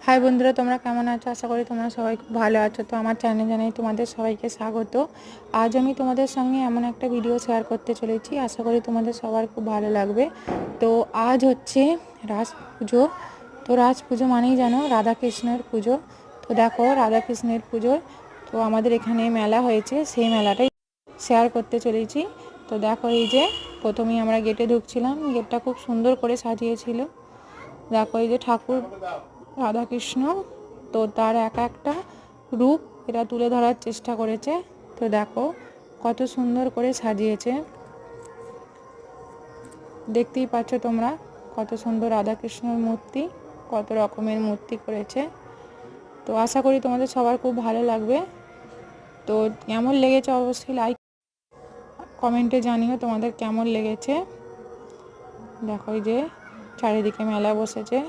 High বন্ধুরা, তোমরা কেমন আছো? আশা করি তোমরা সবাই খুব ভালো আছো। তো আমার চ্যানেলে জানাই তোমাদের সবাইকে স্বাগত। আজ আমি তোমাদের সঙ্গে এমন একটা ভিডিও শেয়ার করতে চলেছি, আশা করি তোমাদের সবার খুব ভালো লাগবে। তো আজ হচ্ছে রাস পুজো। তো রাস পুজো মানেই জানো রাধাকৃষ্ণের পুজো। তো দেখো রাধাকৃষ্ণের পুজো, তো আমাদের এখানে মেলা হয়েছে, সেই মেলাটাই শেয়ার করতে চলেছি। তো দেখো এই যে প্রথমেই আমরা গেটে ঢুকছিলাম, গেটটা খুব সুন্দর করে সাজিয়েছিল। দেখো এই যে ঠাকুর রাধাকৃষ্ণ, তো তার একটা রূপ এরা তুলে ধরার চেষ্টা করেছে। তো দেখো কত সুন্দর করে সাজিয়েছে, দেখতেই পাচ্ছ তোমরা কত সুন্দর রাধাকৃষ্ণর মূর্তি, কত রকমের মূর্তি করেছে। তো আশা করি তোমাদের সবার খুব ভালো লাগবে। তো কেমন লেগেছে অবশ্যই লাইক কমেন্টে জানিও তোমাদের কেমন লেগেছে। দেখো এই যে চারিদিকে মেলা বসেছে।